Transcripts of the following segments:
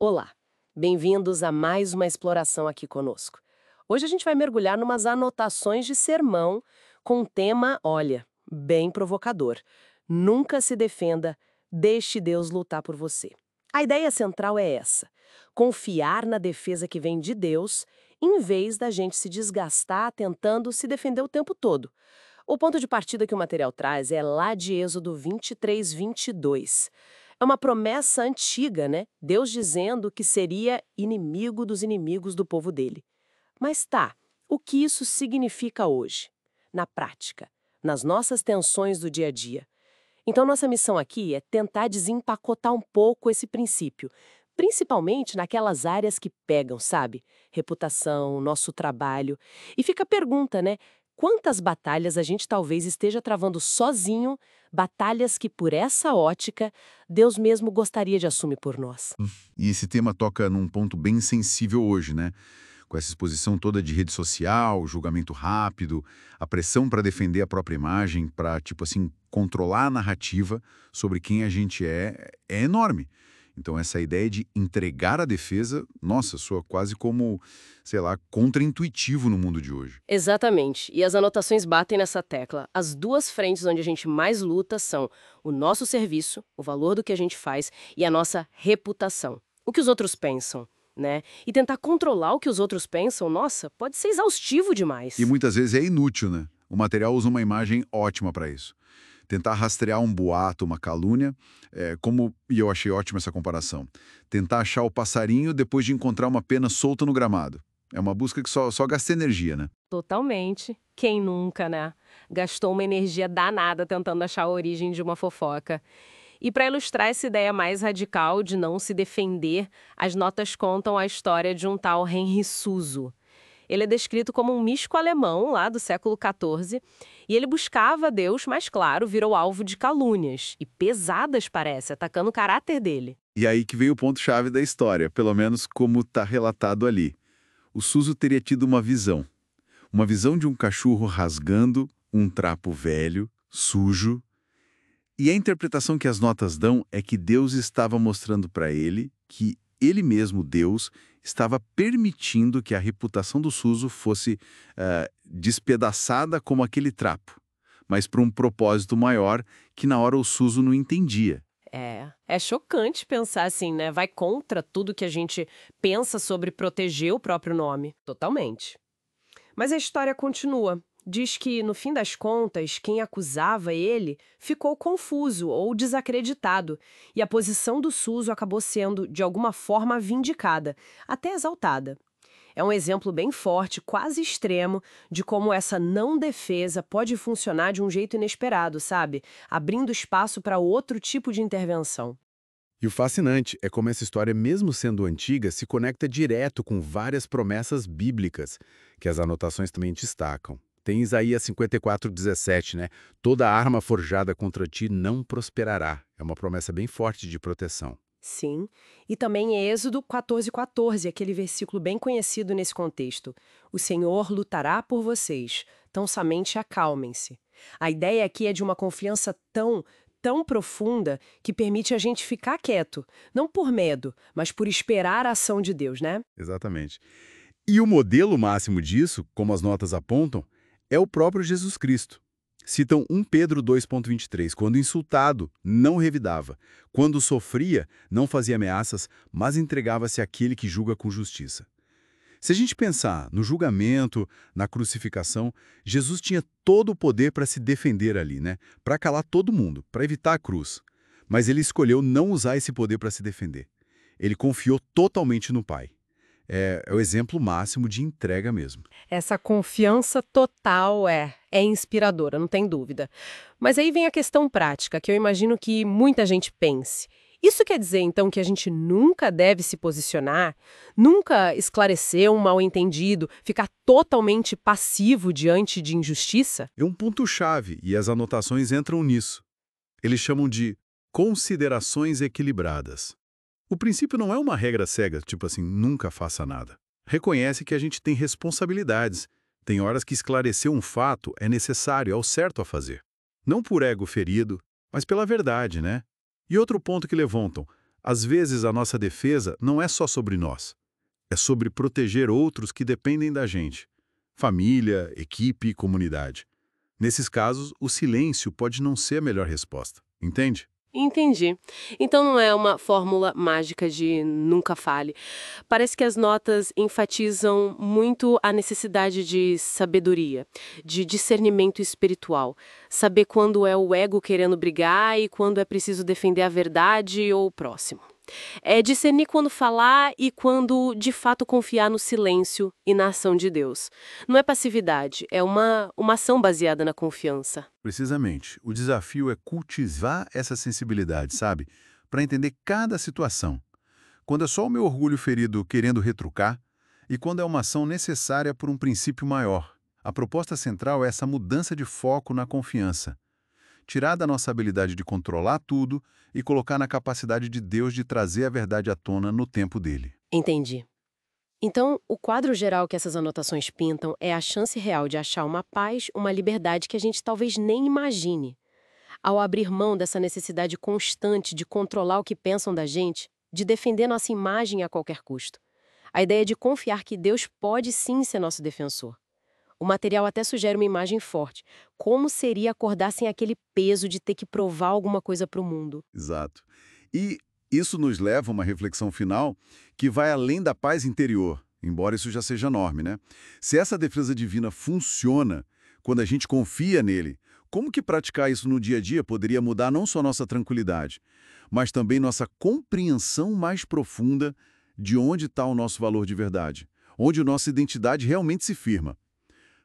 Olá, bem-vindos a mais uma exploração aqui conosco. Hoje a gente vai mergulhar numas anotações de sermão com um tema, olha, bem provocador. Nunca se defenda, deixe Deus lutar por você. A ideia central é essa: confiar na defesa que vem de Deus, em vez da gente se desgastar tentando se defender o tempo todo. O ponto de partida que o material traz é lá de Êxodo 23, 22. É uma promessa antiga, né? Deus dizendo que seria inimigo dos inimigos do povo dele. Mas tá, o que isso significa hoje? Na prática, nas nossas tensões do dia a dia. Então, nossa missão aqui é tentar desempacotar um pouco esse princípio, principalmente naquelas áreas que pegam, sabe? Reputação, nosso trabalho. E fica a pergunta, né? Quantas batalhas a gente talvez esteja travando sozinho, batalhas que, por essa ótica, Deus mesmo gostaria de assumir por nós? E esse tema toca num ponto bem sensível hoje, né? Com essa exposição toda de rede social, julgamento rápido, a pressão para defender a própria imagem, para, tipo assim, controlar a narrativa sobre quem a gente é enorme. Então, essa ideia de entregar a defesa, nossa, soa quase como, sei lá, contraintuitivo no mundo de hoje. Exatamente. E as anotações batem nessa tecla. As duas frentes onde a gente mais luta são o nosso serviço, o valor do que a gente faz, e a nossa reputação. O que os outros pensam, né? E tentar controlar o que os outros pensam, nossa, pode ser exaustivo E demais. muitas vezes é inútil, né? O material usa uma imagem ótima para isso. Tentar rastrear um boato, uma calúnia, e eu achei ótima essa comparação. Tentar achar o passarinho depois de encontrar uma pena solta no gramado. É uma busca que só gasta energia, né? Totalmente. Quem nunca, né? Gastou uma energia danada tentando achar a origem de uma fofoca. E para ilustrar essa ideia mais radical de não se defender, as notas contam a história de um tal Henri Suso. Ele é descrito como um místico alemão lá do século XIV, e ele buscava Deus, mas claro, virou alvo de calúnias, e pesadas parece, atacando o caráter dele. E aí que vem o ponto-chave da história, pelo menos como está relatado ali. O Suso teria tido uma visão. Uma visão de um cachorro rasgando um trapo velho, sujo. E a interpretação que as notas dão é que Deus estava mostrando para ele que ele mesmo, Deus, estava permitindo que a reputação do Suso fosse despedaçada como aquele trapo, mas para um propósito maior que na hora o Suso não entendia. É chocante pensar assim, né? Vai contra tudo que a gente pensa sobre proteger o próprio nome. Totalmente. Mas a história continua. Diz que, no fim das contas, quem acusava ele ficou confuso ou desacreditado, e a posição do Suso acabou sendo, de alguma forma, vindicada, até exaltada. É um exemplo bem forte, quase extremo, de como essa não defesa pode funcionar de um jeito inesperado, sabe? Abrindo espaço para outro tipo de intervenção. E o fascinante é como essa história, mesmo sendo antiga, se conecta direto com várias promessas bíblicas, que as anotações também destacam. Tem Isaías 54:17, né? Toda arma forjada contra ti não prosperará. É uma promessa bem forte de proteção. Sim, e também Êxodo 14:14, aquele versículo bem conhecido nesse contexto. O Senhor lutará por vocês, então somente acalmem-se. A ideia aqui é de uma confiança tão profunda que permite a gente ficar quieto, não por medo, mas por esperar a ação de Deus, né? Exatamente. E o modelo máximo disso, como as notas apontam, é o próprio Jesus Cristo. Citam 1 Pedro 2,23, quando insultado, não revidava, quando sofria, não fazia ameaças, mas entregava-se àquele que julga com justiça. Se a gente pensar no julgamento, na crucificação, Jesus tinha todo o poder para se defender ali, né? Para calar todo mundo, para evitar a cruz. Mas ele escolheu não usar esse poder para se defender. Ele confiou totalmente no Pai. É o exemplo máximo de entrega mesmo. Essa confiança total é inspiradora, não tem dúvida. Mas aí vem a questão prática, que eu imagino que muita gente pense. Isso quer dizer, então, que a gente nunca deve se posicionar, nunca esclarecer um mal-entendido, ficar totalmente passivo diante de injustiça? É um ponto-chave e as anotações entram nisso. Eles chamam de considerações equilibradas. O princípio não é uma regra cega, tipo assim, nunca faça nada. Reconhece que a gente tem responsabilidades. Tem horas que esclarecer um fato é necessário, é o certo a fazer. Não por ego ferido, mas pela verdade, né? E outro ponto que levantam, Às vezes, a nossa defesa não é só sobre nós. É sobre proteger outros que dependem da gente. Família, equipe, comunidade. Nesses casos, o silêncio pode não ser a melhor resposta. Entende? Entendi. Então não é uma fórmula mágica de nunca fale. Parece que as notas enfatizam muito a necessidade de sabedoria, de discernimento espiritual. Saber quando é o ego querendo brigar e quando é preciso defender a verdade ou o próximo. É discernir quando falar e quando, de fato, confiar no silêncio e na ação de Deus. Não é passividade, é uma ação baseada na confiança. Precisamente. O desafio é cultivar essa sensibilidade, sabe? Para entender cada situação. Quando é só o meu orgulho ferido querendo retrucar e quando é uma ação necessária por um princípio maior. A proposta central é essa mudança de foco na confiança. Tirar da nossa habilidade de controlar tudo e colocar na capacidade de Deus de trazer a verdade à tona no tempo dele. Entendi. Então, o quadro geral que essas anotações pintam é a chance real de achar uma paz, uma liberdade que a gente talvez nem imagine. Ao abrir mão dessa necessidade constante de controlar o que pensam da gente, de defender nossa imagem a qualquer custo. A ideia de confiar que Deus pode sim ser nosso defensor. O material até sugere uma imagem forte. Como seria acordar sem aquele peso de ter que provar alguma coisa para o mundo? Exato. E isso nos leva a uma reflexão final que vai além da paz interior, embora isso já seja enorme, né? Se essa defesa divina funciona quando a gente confia nele, como que praticar isso no dia a dia poderia mudar não só nossa tranquilidade, mas também nossa compreensão mais profunda de onde está o nosso valor de verdade, onde a nossa identidade realmente se firma.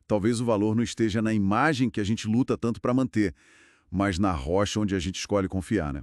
Talvez o valor não esteja na imagem que a gente luta tanto para manter, mas na rocha onde a gente escolhe confiar, né?